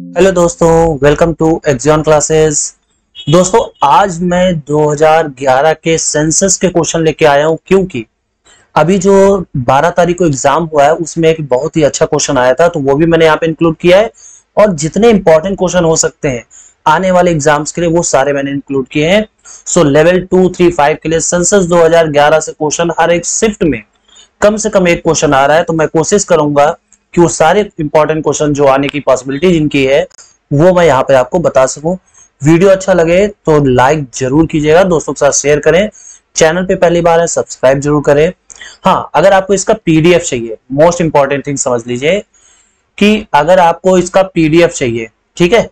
Hello दोस्तों, welcome to एक्सियन classes. दोस्तों, आज मैं 2011 के सेंसस के क्वेश्चन लेके आया हूं क्योंकि अभी जो 12 तारीख को एग्जाम हुआ है उसमें एक बहुत ही अच्छा क्वेश्चन आया था, तो वो भी मैंने यहाँ पे इंक्लूड किया है। और जितने इंपॉर्टेंट क्वेश्चन हो सकते हैं आने वाले एग्जाम्स के लिए वो सारे मैंने इंक्लूड किए हैं। सो लेवल 2, 3, 5 के लिए सेंसस 2011 से क्वेश्चन हर एक शिफ्ट में कम से कम एक क्वेश्चन आ रहा है, तो मैं कोशिश करूंगा कि वो सारे इंपॉर्टेंट क्वेश्चन जो आने की पॉसिबिलिटी जिनकी है वो मैं यहाँ पे आपको बता सकूं। वीडियो अच्छा लगे तो लाइक जरूर कीजिएगा, दोस्तों के साथ शेयर करें, चैनल पे पहली बार है सब्सक्राइब जरूर करें। हाँ, अगर आपको इसका पीडीएफ चाहिए, मोस्ट इंपॉर्टेंट थिंग समझ लीजिए कि अगर आपको इसका पीडीएफ चाहिए, ठीक है,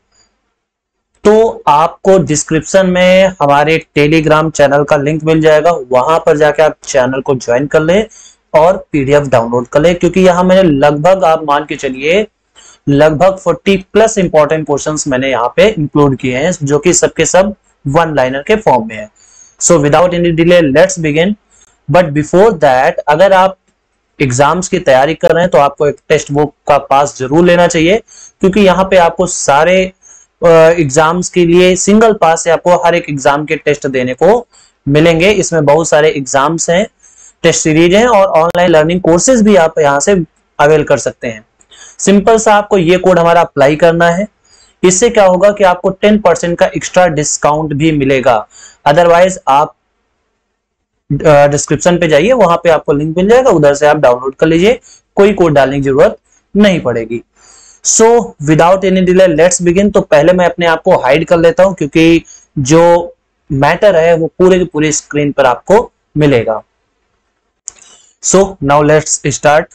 तो आपको डिस्क्रिप्शन में हमारे टेलीग्राम चैनल का लिंक मिल जाएगा, वहां पर जाके आप चैनल को ज्वाइन कर ले और पीडीएफ डाउनलोड कर ले, क्योंकि यहां मैंने लगभग, आप मान के चलिए, लगभग 40 प्लस इंपॉर्टेंट क्वेश्चंस मैंने यहाँ पे इंक्लूड किए हैं, जो कि सबके सब वन लाइनर के फॉर्म में है। So without any delay let's begin. But before that, अगर आप एग्जाम्स की तैयारी कर रहे हैं तो आपको एक टेक्स्ट बुक का पास जरूर लेना चाहिए, क्योंकि यहाँ पे आपको सारे एग्जाम्स के लिए सिंगल पास से आपको हर एक एग्जाम के टेस्ट देने को मिलेंगे। इसमें बहुत सारे एग्जाम्स हैं, टेस्ट सीरीज हैं और ऑनलाइन लर्निंग कोर्सेज भी आप यहाँ से अवेल कर सकते हैं। सिंपल सा आपको ये कोड हमारा अप्लाई करना है, इससे क्या होगा कि आपको 10% का एक्स्ट्रा डिस्काउंट भी मिलेगा। अदरवाइज आप डिस्क्रिप्शन पे जाइए, वहां पे आपको लिंक मिल जाएगा, उधर से आप डाउनलोड कर लीजिए, कोई कोड डालने की जरूरत नहीं पड़ेगी। So without any delay let's begin. तो पहले मैं अपने आप को हाइड कर लेता हूं, क्योंकि जो मैटर है वो पूरे की पूरी स्क्रीन पर आपको मिलेगा। So now let's start.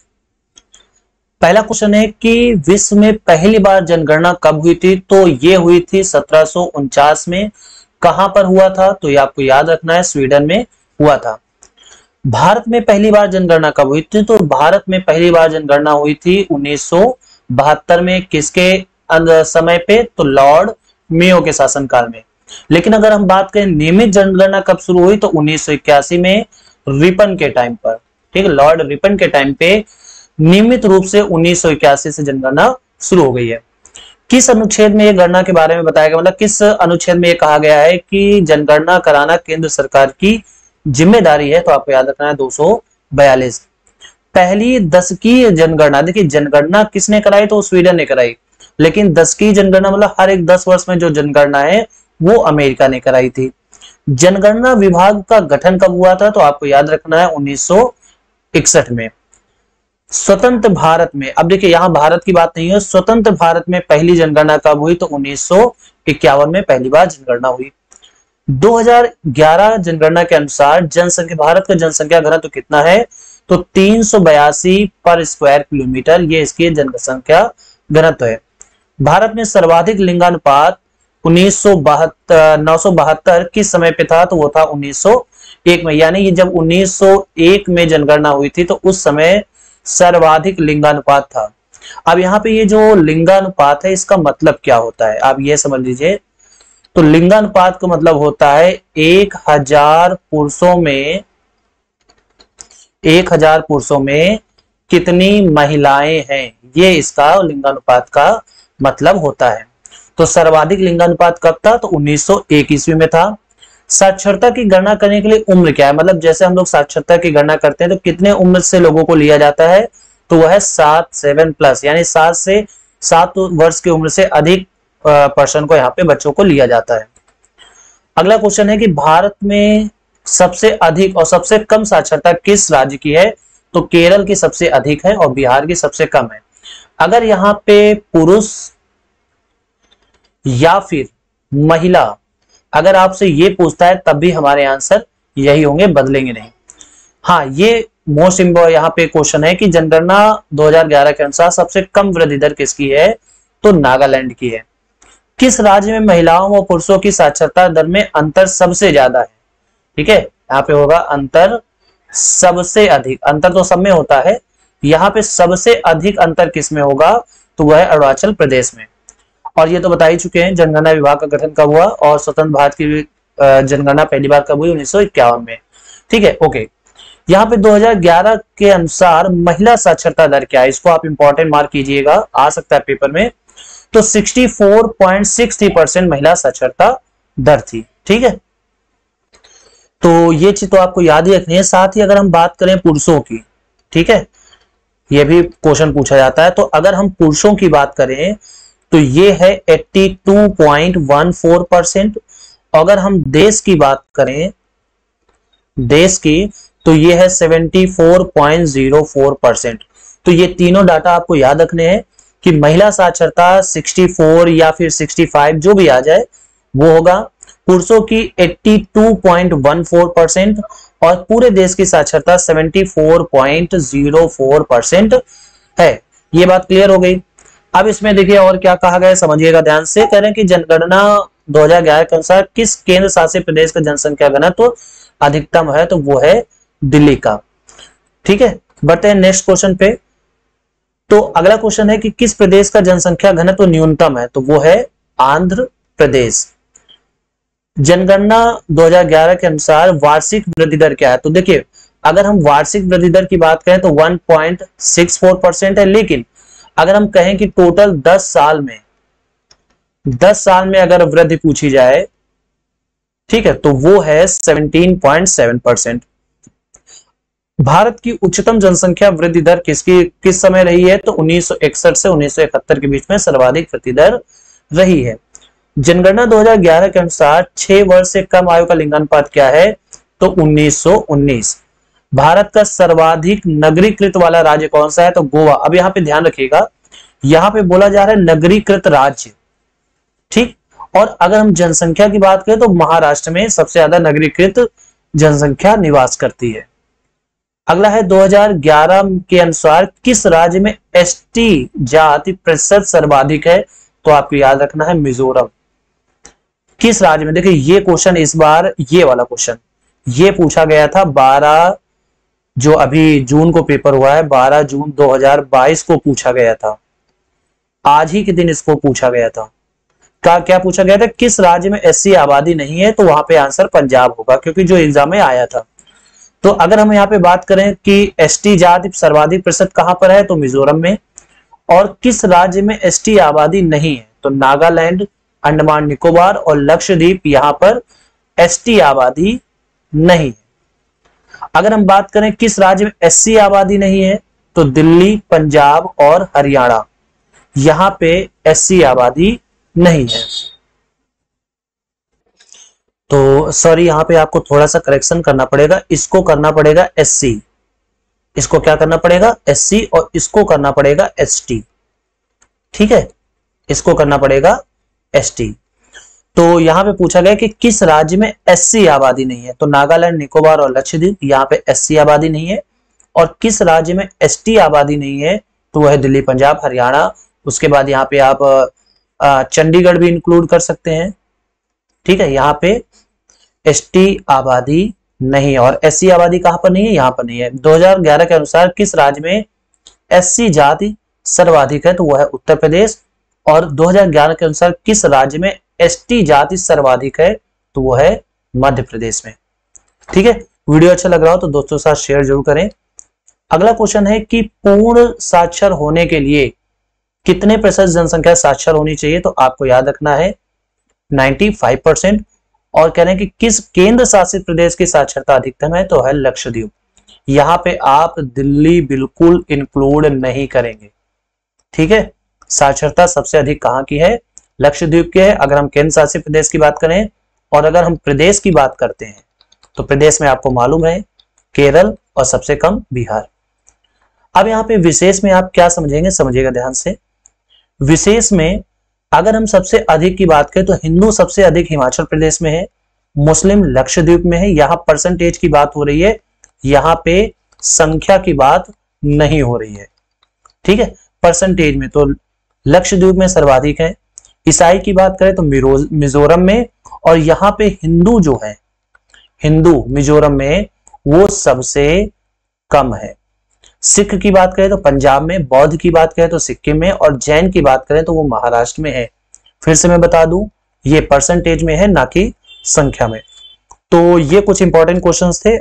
पहला क्वेश्चन है कि विश्व में पहली बार जनगणना कब हुई थी? तो ये हुई थी 1749 में। कहां पर हुआ था? तो ये आपको याद रखना है, स्वीडन में हुआ था। भारत में पहली बार जनगणना कब हुई थी? तो भारत में पहली बार जनगणना हुई थी 1972 में। किसके समय पे? तो लॉर्ड मेयो के शासनकाल में। लेकिन अगर हम बात करें नियमित जनगणना कब शुरू हुई, तो 1981 में रिपन के टाइम पर, ठीक है, लॉर्ड रिपन के टाइम पे नियमित रूप से 1981 से जनगणना शुरू हो गई है। किस अनुच्छेद में यह गणना के बारे में बताया गया, मतलब किस अनुच्छेद में यह कहा गया है कि जनगणना कराना केंद्र सरकार की जिम्मेदारी है? तो आपको याद रखना है 242। पहली दशकीय जनगणना, देखिए जनगणना किसने कराई? तो स्वीडन ने कराई। लेकिन दशकीय जनगणना मतलब हर एक 10 वर्ष में जो जनगणना है वो अमेरिका ने कराई थी। जनगणना विभाग का गठन कब हुआ था? तो आपको याद रखना है 1961 में। स्वतंत्र भारत में, अब देखिए यहां भारत की बात नहीं है, स्वतंत्र भारत में पहली जनगणना कब हुई? तो 1951 में पहली बार जनगणना हुई। 2011 जनगणना के अनुसार जनसंख्या, भारत का जनसंख्या घनत्व कितना है? तो 382 पर स्क्वायर किलोमीटर, ये इसकी जनसंख्या घनत्व है। भारत में सर्वाधिक लिंगानुपात 972 किस समय पे था? तो वो था 1901 में। यानी ये जब 1901 में जनगणना हुई थी तो उस समय सर्वाधिक लिंगानुपात था। अब यहाँ पे ये जो लिंगानुपात है इसका मतलब क्या होता है आप ये समझ लीजिए। तो लिंगानुपात का मतलब होता है 1000 पुरुषों में कितनी महिलाएं हैं, ये इसका लिंगानुपात का मतलब होता है। तो सर्वाधिक लिंगानुपात कब था? तो 1901 ईस्वी में था। साक्षरता की गणना करने के लिए उम्र क्या है, मतलब जैसे हम लोग साक्षरता की गणना करते हैं तो कितने उम्र से लोगों को लिया जाता है? तो वह है 7 यानी 7 वर्ष की उम्र से अधिक पर्सन को, यहाँ पे बच्चों को लिया जाता है। अगला क्वेश्चन है कि भारत में सबसे अधिक और सबसे कम साक्षरता किस राज्य की है? तो केरल की सबसे अधिक है और बिहार की सबसे कम है। अगर यहाँ पे पुरुष या फिर महिला अगर आपसे ये पूछता है तब भी हमारे आंसर यही होंगे, बदलेंगे नहीं। हाँ, ये मोस्ट इंपॉर्टेंट यहाँ पे क्वेश्चन है कि जनगणना 2011 के अनुसार सबसे कम वृद्धि दर किसकी है? तो नागालैंड की है। किस राज्य में महिलाओं व पुरुषों की साक्षरता दर में अंतर सबसे ज्यादा है? ठीक है, यहाँ पे होगा अंतर सबसे अधिक। अंतर तो सब में होता है, यहाँ पे सबसे अधिक अंतर किस में होगा? तो वह है अरुणाचल प्रदेश में। और ये तो बता ही चुके हैं जनगणना विभाग का गठन कब हुआ और स्वतंत्र भारत की जनगणना पहली बार कब हुई? 1951 में। ठीक है, ओके। यहाँ पे 2011 के अनुसार महिला साक्षरता दर क्या है, इसको आप इंपॉर्टेंट मार्क कीजिएगा, आ सकता है पेपर में। तो 64.63% महिला साक्षरता दर थी। ठीक है, तो ये चीज तो आपको याद ही रखनी है। साथ ही अगर हम बात करें पुरुषों की, ठीक है, ये भी क्वेश्चन पूछा जाता है, तो अगर हम पुरुषों की बात करें तो ये है 82.14%। अगर हम देश की बात करें, देश की, तो ये है 74.04%। तो ये तीनों डाटा आपको याद रखने हैं कि महिला साक्षरता 64 या फिर 65 जो भी आ जाए वो होगा, पुरुषों की 82.14% और पूरे देश की साक्षरता 74.04% है। ये बात क्लियर हो गई। अब इसमें देखिए और क्या कहा गया है, समझिएगा ध्यान से। कह रहे हैं कि जनगणना 2011 के अनुसार किस केंद्र शासित प्रदेश का जनसंख्या घनत्व अधिकतम है, तो वो है दिल्ली का। ठीक है, बढ़ते हैं नेक्स्ट क्वेश्चन पे। तो अगला क्वेश्चन है कि किस प्रदेश का जनसंख्या घनत्व न्यूनतम है, तो वो है आंध्र प्रदेश। जनगणना 2011 के अनुसार वार्षिक वृद्धि दर क्या है, तो देखिए अगर हम वार्षिक वृद्धि दर की बात करें तो 1.64% है, लेकिन अगर हम कहें कि टोटल 10 साल में अगर वृद्धि पूछी जाए, ठीक है, तो वो है 17.7%। भारत की उच्चतम जनसंख्या वृद्धि दर किस समय रही है, तो 1961 से 1971 के बीच में सर्वाधिक वृद्धि दर रही है। जनगणना 2011 के अनुसार 6 वर्ष से कम आयु का लिंगानुपात क्या है, तो 1919। भारत का सर्वाधिक नगरीकृत वाला राज्य कौन सा है, तो गोवा। अब यहां पे ध्यान रखिएगा, यहां पे बोला जा रहा है नगरीकृत राज्य, ठीक। और अगर हम जनसंख्या की बात करें तो महाराष्ट्र में सबसे ज्यादा नगरीकृत जनसंख्या निवास करती है। अगला है 2011 के अनुसार किस राज्य में एसटी जाति प्रतिशत सर्वाधिक है, तो आपको याद रखना है मिजोरम। किस राज्य में, देखिए ये क्वेश्चन इस बार, ये वाला क्वेश्चन ये पूछा गया था 12 जो अभी जून को पेपर हुआ है, 12 जून 2022 को पूछा गया था। आज ही के दिन इसको पूछा गया था। क्या पूछा गया था, किस राज्य में एससी आबादी नहीं है, तो वहां पे आंसर पंजाब होगा, क्योंकि जो एग्जाम में आया था। तो अगर हम यहाँ पे बात करें कि एसटी जाति सर्वाधिक प्रतिशत कहां पर है, तो मिजोरम में। और किस राज्य में एसटी आबादी नहीं है, तो नागालैंड, अंडमान निकोबार और लक्षद्वीप, यहां पर एसटी आबादी नहीं है। अगर हम बात करें किस राज्य में एससी आबादी नहीं है, तो दिल्ली, पंजाब और हरियाणा, यहां पे एससी आबादी नहीं है। तो सॉरी, यहां पे आपको थोड़ा सा करेक्शन करना पड़ेगा, इसको करना पड़ेगा एससी, इसको क्या करना पड़ेगा एससी, और इसको करना पड़ेगा एसटी। ठीक है, इसको करना पड़ेगा एसटी। तो यहां पे पूछा गया कि किस राज्य में एससी आबादी नहीं है, तो नागालैंड, निकोबार और लक्षद्वीप, यहां पे एससी आबादी नहीं है। और किस राज्य में एसटी आबादी नहीं है, तो वह है दिल्ली, पंजाब, हरियाणा। उसके बाद यहाँ पे आप चंडीगढ़ भी इंक्लूड कर सकते हैं। ठीक है, यहाँ पे एसटी आबादी नहीं है। और एससी आबादी कहां पर नहीं है, यहां पर नहीं है। 2011 के अनुसार किस राज्य में एससी जाति सर्वाधिक है, तो वह है उत्तर प्रदेश। और 2011 के अनुसार किस राज्य में एसटी जाति सर्वाधिक है, तो वो है मध्य प्रदेश में। ठीक है, वीडियो अच्छा लग रहा हो तो दोस्तों के साथ शेयर जरूर करें। अगला क्वेश्चन है कि पूर्ण साक्षर होने के लिए कितने प्रतिशत जनसंख्या साक्षर होनी चाहिए, तो आपको याद रखना है 95%। और कह रहे हैं कि किस केंद्र शासित प्रदेश की साक्षरता अधिकतम है, तो है लक्षद्वीप। यहां पे आप दिल्ली बिल्कुल इंक्लूड नहीं करेंगे। ठीक है, साक्षरता सबसे अधिक कहां की है, लक्षद्वीप की है, अगर हम केंद्र शासित प्रदेश की बात करें। और अगर हम प्रदेश की बात करते हैं तो प्रदेश में आपको मालूम है केरल और सबसे कम बिहार। अब यहाँ पे विशेष में आप क्या समझेंगे, समझिएगा ध्यान से। विशेष में अगर हम सबसे अधिक की बात करें तो हिंदू सबसे अधिक हिमाचल प्रदेश में है, मुस्लिम लक्षद्वीप में है। यहाँ परसेंटेज की बात हो रही है, यहाँ पे संख्या की बात नहीं हो रही है। ठीक है, परसेंटेज में तो लक्षद्वीप में सर्वाधिक है। ईसाई की बात करें तो मिजोरम में। और यहाँ पे हिंदू जो है, हिंदू मिजोरम में वो सबसे कम है। सिख की बात करें तो पंजाब में, बौद्ध की बात करें तो सिक्किम में, और जैन की बात करें तो वो महाराष्ट्र में है। फिर से मैं बता दूं, ये परसेंटेज में है, ना कि संख्या में। तो ये कुछ इंपॉर्टेंट क्वेश्चंस थे।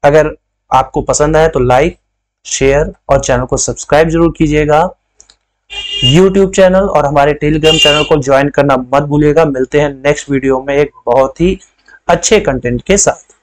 अगर आपको पसंद आए तो लाइक, शेयर और चैनल को सब्सक्राइब जरूर कीजिएगा। YouTube चैनल और हमारे टेलीग्राम चैनल को ज्वाइन करना मत भूलिएगा। मिलते हैं नेक्स्ट वीडियो में एक बहुत ही अच्छे कंटेंट के साथ।